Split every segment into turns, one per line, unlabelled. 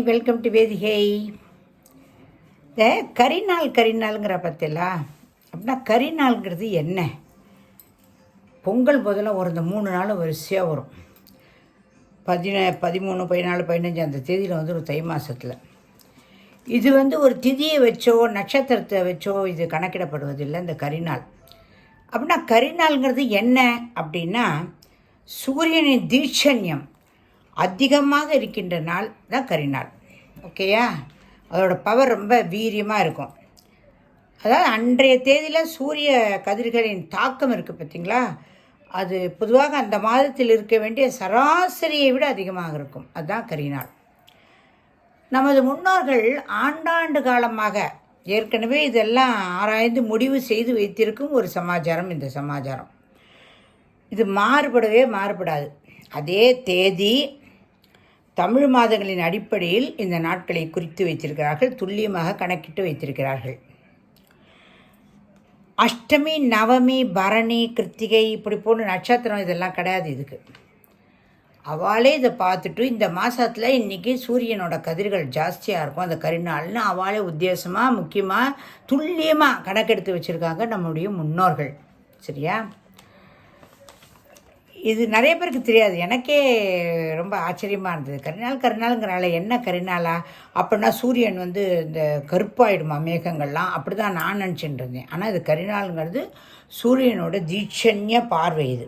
Welcome to வேதிகை. இந்த கரிநாள்ங்கிற பற்றிலா அப்படின்னா கரிநாள்ங்கிறது என்ன? பொங்கல் முதல்ல இந்த 3 நாள் வரிசையாக வரும். 13, 14, 15 அந்த தேதியில் ஒரு தை மாதத்தில். இது ஒரு திதியை வச்சோ நட்சத்திரத்தை வச்சோ இது கணக்கிடப்படுவதில்லை. இந்த கரிநாள் அப்படின்னா கரிநாள்ங்கிறது என்ன அப்படின்னா சூரியனின் தீட்சண்யம் அதிகமாக இருக்கின்ற நாள் தான் கரிநாள். ஓகேயா? அதோட பவர் ரொம்ப வீரியமாக இருக்கும். அதாவது அன்றைய தேதியில் சூரிய கதிர்களின் தாக்கம் இருக்குது பார்த்திங்களா, அது பொதுவாக அந்த மாதத்தில் இருக்க வேண்டிய சராசரியை விட அதிகமாக இருக்கும். அதுதான் கரிநாள். நமது முன்னோர்கள் ஆண்டாண்டு காலமாக ஏற்கனவே இதெல்லாம் ஆராய்ந்து முடிவு செய்து வைத்திருக்கும் ஒரு சமாச்சாரம் இந்த சமாச்சாரம். இது மாறுபடாது. அதே தேதி தமிழ் மாதங்களின் அடிப்படையில் இந்த நாட்களை குறித்து வைத்திருக்கிறார்கள், துல்லியமாக கணக்கிட்டு வைத்திருக்கிறார்கள். அஷ்டமி, நவமி, பரணி, கிருத்திகை இப்படி போன்ற நட்சத்திரம் இதெல்லாம் கிடையாது. இதுக்கு அவளே இதை பார்த்துட்டு இந்த மாதத்தில் இன்றைக்கி சூரியனோட கதிர்கள் ஜாஸ்தியாக இருக்கும், அந்த கரிநாள்னு அவளே உத்தேசமாக முக்கியமாக துல்லியமாக கணக்கெடுத்து வச்சுருக்காங்க நம்முடைய முன்னோர்கள். சரியா? இது நிறைய பேருக்கு தெரியாது. எனக்கே ரொம்ப ஆச்சரியமாக இருந்தது. கரிநாளுங்கிறனால என்ன கரிநாளா அப்படின்னா சூரியன் இந்த கருப்பாயிடுமா மேகங்கள்லாம், அப்படி தான் நான் நினச்சிட்டு இருந்தேன். ஆனால் இது கரிநாளுங்கிறது சூரியனோட தீட்சண்ய பார்வை இது.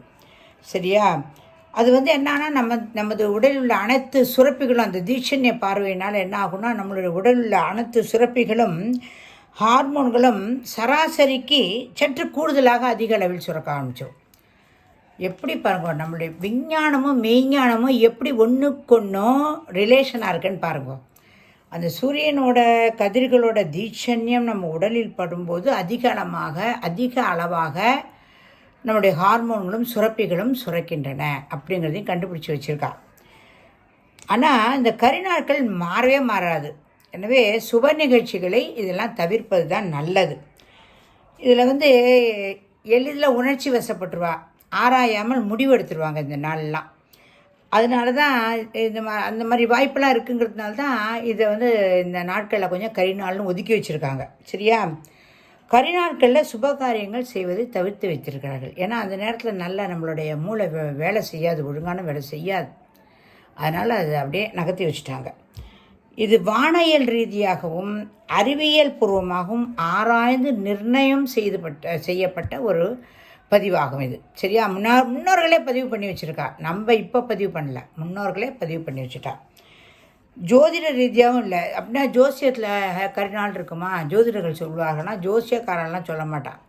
சரியா? அது என்னன்னா நமது உடலில் உள்ள அனைத்து சுரப்பிகளும் அந்த தீட்சண்ய பார்வையினால் என்ன ஆகும்னா நம்மளுடைய உடலில் உள்ள அனைத்து சுரப்பிகளும் ஹார்மோன்களும் சராசரிக்கு சற்று கூடுதலாக அதிக அளவில் சுரக்க ஆரம்பித்தோம். எப்படி பாருங்க, நம்மளுடைய விஞ்ஞானமும் மெய்ஞானமும் எப்படி ஒன்றுக்கொன்றும் ரிலேஷனாக இருக்குன்னு பாருங்க. அந்த சூரியனோட கதிர்களோட தீட்சண்யம் நம்ம உடலில் படும்போது அதிக அளவாக நம்முடைய ஹார்மோன்களும் சுரப்பிகளும் சுரக்கின்றன அப்படிங்கிறதையும் கண்டுபிடிச்சி வச்சுருக்கா. ஆனால் இந்த கரிநாட்கள் மாறவே மாறாது. எனவே சுப நிகழ்ச்சிகளை இதெல்லாம் தவிர்ப்பது தான் நல்லது. இதில் எளிதில் உணர்ச்சி வசப்பட்டுருவா, ஆராயாமல் முடிவெடுத்துருவாங்க இந்த நாள்லாம். அதனால தான் அந்த மாதிரி வாய்ப்பெல்லாம் இருக்குங்கிறதுனால தான் இதை இந்த நாட்களில் கொஞ்சம் கரிநாள்னு ஒதுக்கி வச்சுருக்காங்க. சரியா? கரிநாட்களில் சுப காரியங்கள் செய்வதை தவிர்த்து வைத்திருக்கிறார்கள். ஏன்னா அந்த நேரத்தில் நல்லா நம்மளுடைய மூளை வேலை செய்யாது, ஒழுங்கான வேலை செய்யாது. அதனால் அதை அப்படியே நகர்த்தி வச்சுட்டாங்க. இது வானியல் ரீதியாகவும் அறிவியல் பூர்வமாகவும் ஆராய்ந்து நிர்ணயம் செய்யப்பட்ட ஒரு பதிவாகும் இது. சரியா? முன்னோர்களே பதிவு பண்ணி வச்சுருக்கா. நம்ம இப்போ பதிவு பண்ணல, முன்னோர்களே பதிவு பண்ணி வச்சுட்டா. ஜோதிட ரீதியாகவும் இல்லை. அப்படின்னா ஜோசியத்தில் கரிநாள் இருக்குமா ஜோதிடர்கள் சொல்லுவாங்கன்னா ஜோசியக்காரெல்லாம் சொல்ல மாட்டான்.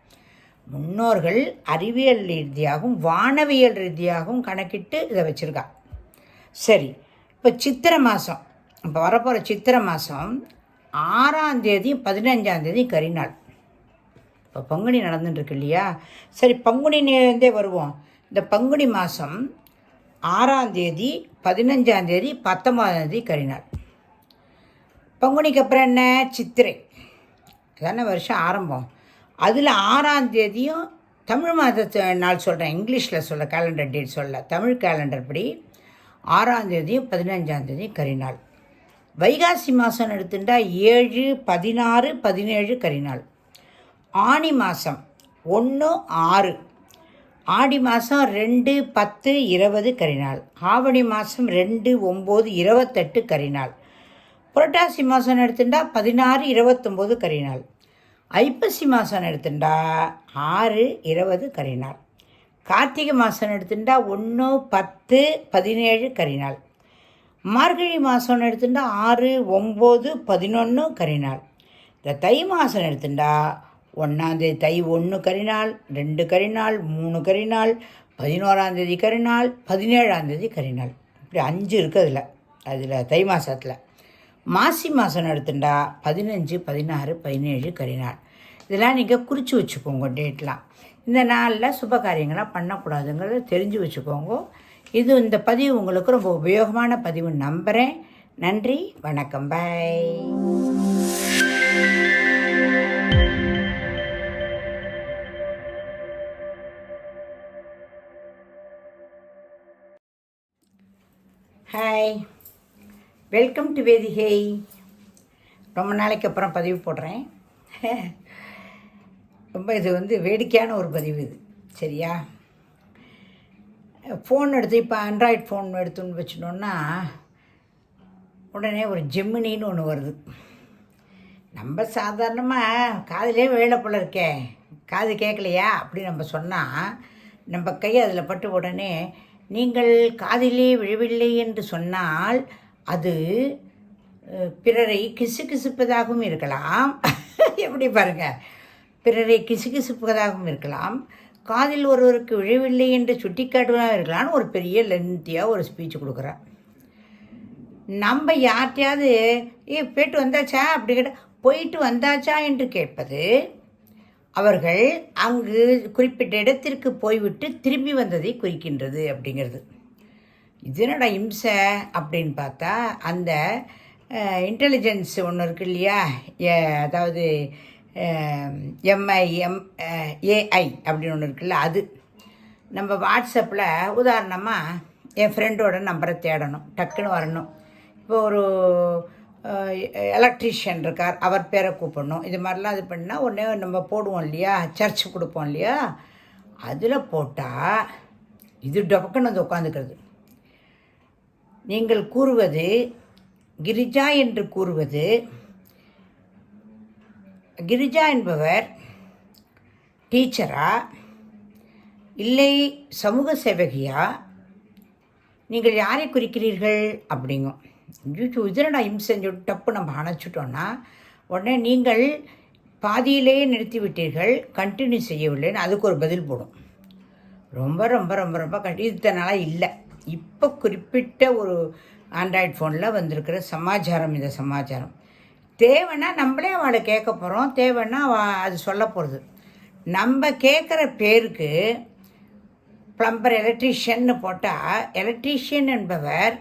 முன்னோர்கள் அறிவியல் ரீதியாகவும் வானவியல் ரீதியாகவும் கணக்கிட்டு இதை வச்சுருக்கா. சரி, இப்போ சித்திரை மாதம், இப்போ வரப்போகிற சித்திரை மாதம் 6ஆம் தேதி 15ஆம் தேதி கரிநாள். இப்போ பங்குனி நடந்துட்டுருக்கு இல்லையா? சரி, பங்குனிலேருந்தே வருவோம். இந்த பங்குனி மாதம் 6ஆம் தேதி 15ஆம் தேதி 19ஆம் தேதி கரிநாள். பங்குனிக்கு அப்புறம் என்ன? சித்திரை. அதான வருஷம் ஆரம்பம். அதில் 6ஆம் தேதியும் தமிழ் மாதத்து நாள் சொல்கிறேன், இங்கிலீஷில் சொல்ல, கேலண்டர் டேட் சொல்ல, தமிழ் கேலண்டர் படி 6ஆம் தேதியும் 15ஆம் தேதி கரிநாள். வைகாசி மாதம் எடுத்துட்டால் 7, 16, 17 கரிநாள். ஆனி மாதம் 1, 6, ஆடி மாதம் 2, 10, 20 கரிநாள். ஆவணி மாதம் 2, 9, 28 கரிநாள். புரட்டாசி மாதம் எடுத்துட்டா 16, 29 கரிநாள். ஐப்பசி மாதம் எடுத்துட்டா 6, 20 கரிநாள். கார்த்திகை மாதம் எடுத்துட்டா 1, 10, 17 கரிநாள். மார்கழி மாதம் எடுத்துட்டா 6, 9, 11 கரிநாள். இந்த தை மாதம் எடுத்துட்டா 1ஆம் தேதி தை 1 கரிநாள், 2 கரிநாள், 3 கரிநாள், 11ஆம் தேதி கரிநாள், 17ஆம் தேதி கரிநாள். இப்படி 5 இருக்குது அதில் தை மாதத்தில். மாசி மாதம் எடுத்துட்டா 15, 16, 17 கரிநாள். இதெல்லாம் நீங்கள் குறித்து வச்சுக்கோங்க டேட்லாம். இந்த நாளில் சுப காரியங்களாம் பண்ணக்கூடாதுங்கிறத தெரிஞ்சு வச்சுக்கோங்க. இந்த பதிவு உங்களுக்கு ரொம்ப உபயோகமான பதிவு நம்புகிறேன். நன்றி, வணக்கம், bye. Hi, welcome to Vedhigai. ரொம்ப நாளைக்கு அப்புறம் பதிவு போடுறேன். ரொம்ப இது வந்து வேடிக்கையான ஒரு பதிவு இது, சரியா? ஃபோன் எடுத்து இப்போ ஆண்ட்ராய்டு ஃபோன் எடுத்துன்னு வச்சிட்டோன்னா உடனே ஒரு ஜெமினின்னு ஒன்று வருது. நம்ம சாதாரணமாக காதிலே வேலை போல இருக்கே, காது கேட்கலையா அப்படி நம்ம சொன்னால் நம்ம கை அதில் பட்டு உடனே நீங்கள் காதிலே விழவில்லை என்று சொன்னால் அது பிறரை கிசுகிசுப்பதாகவும் இருக்கலாம். எப்படி பாருங்கள், பிறரை கிசுகிசுப்பதாகவும் இருக்கலாம், காதில் ஒருவருக்கு விழவில்லை என்று சுட்டி காட்டுவதாக இருக்கலாம்னு ஒரு பெரிய லென்த்தியாக ஒரு ஸ்பீச் கொடுக்குறேன். நம்ம யார்கிட்டையாவது போயிட்டு வந்தாச்சா அப்படி கேட்டால் போயிட்டு வந்தாச்சா என்று கேட்பது அவர்கள் அங்கு குறிப்பிட்ட இடத்திற்கு போய்விட்டு திரும்பி வந்ததை குறிக்கின்றது அப்படிங்கிறது. இது என்னடா இம்சை அப்படின்னு பார்த்தா, அந்த இன்டெலிஜென்ஸ் ஒன்று இருக்கு இல்லையா, அதாவது ஏஐ அப்படின்னு ஒன்று இருக்குல்ல, அது நம்ம வாட்ஸ்அப்பில் உதாரணமாக என் ஃப்ரெண்டோட நம்பரை தேடணும், டக்குன்னு வரணும். இப்போ ஒரு எலக்ட்ரீஷியன் இருக்கார், அவர் பேரை கூப்பிடணும். இது மாதிரிலாம் இது பண்ணால் உடனே நம்ம போடுவோம் இல்லையா, சர்ச் கொடுப்போம் இல்லையா, அதில் போட்டால் இது டொக்குன்னு வந்து உட்காந்துக்கிறது. நீங்கள் கூறுவது கிரிஜா என்று கூறுவது, கிரிஜா என்பவர் டீச்சரா இல்லை சமூக சேவகியா, நீங்கள் யாரை குறிக்கிறீர்கள் அப்படிங்கும். இதனடா இம்சைன்னு சொல்லிட்டு டப்பு நம்ம அணைச்சிட்டோன்னா உடனே நீங்கள் பாதியிலேயே நிறுத்திவிட்டீர்கள், கண்டினியூ செய்யவில்லைன்னு அதுக்கு ஒரு பதில் போடும். ரொம்ப ரொம்ப ரொம்ப ரொம்ப இதனால் இல்லை. இப்போ குறிப்பிட்ட ஒரு ஆண்ட்ராய்டு ஃபோனில் வந்திருக்கிற சமாச்சாரம், இந்த சமாச்சாரம் தேவைன்னா நம்மளே அவளை கேட்க போகிறோம், தேவைன்னா அது சொல்ல போகிறது. நம்ம கேட்குற பேருக்கு ப்ளம்பர், எலக்ட்ரீஷியன்னு போட்டால் எலக்ட்ரீஷியன் என்பவர்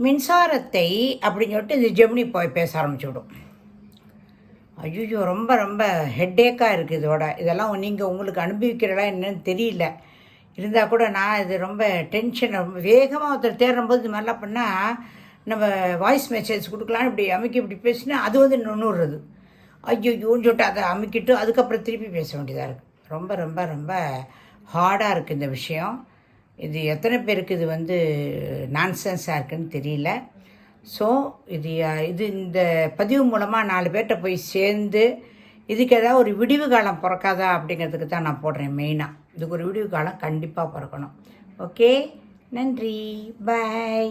மின்சாரத்தை அப்படின்னு சொல்லிட்டு இது ஜெமினி போய் பேச ஆரம்பிச்சுவிடும். ஐயோ, ரொம்ப ரொம்ப ஹெட்டேக்காக இருக்குது இதோட. இதெல்லாம் நீங்கள் உங்களுக்கு அனுபவிக்கிறதா என்னன்னு தெரியல. இருந்தால் கூட நான் இது ரொம்ப டென்ஷன், ரொம்ப வேகமாக ஒருத்தர் தேடும்போது இது மாதிரிலாம் பண்ணால் நம்ம வாய்ஸ் மெசேஜ் கொடுக்கலான்னு இப்படி அமுக்கி இப்படி பேசினா அது வந்து நுண்ணுறது. ஐயோன்னு சொல்லிட்டு அதை அமுக்கிட்டு அதுக்கப்புறம் திருப்பி பேச வேண்டியதாக இருக்குது. ரொம்ப ரொம்ப ரொம்ப ஹார்டாக இருக்குது இந்த விஷயம். இது எத்தனை பேருக்கு இது வந்து நான்சென்ஸாக இருக்குதுன்னு தெரியல. ஸோ இது இந்த பதிவு மூலமாக 4 பேர்கிட்ட போய் சேர்ந்து இதுக்கு ஏதாவது ஒரு விடிவு காலம் பிறக்காதா அப்படிங்கிறதுக்கு தான் நான் போடுறேன். மெயினாக இதுக்கு ஒரு விடிவு காலம் கண்டிப்பாக பிறக்கணும். ஓகே, நன்றி, பாய்.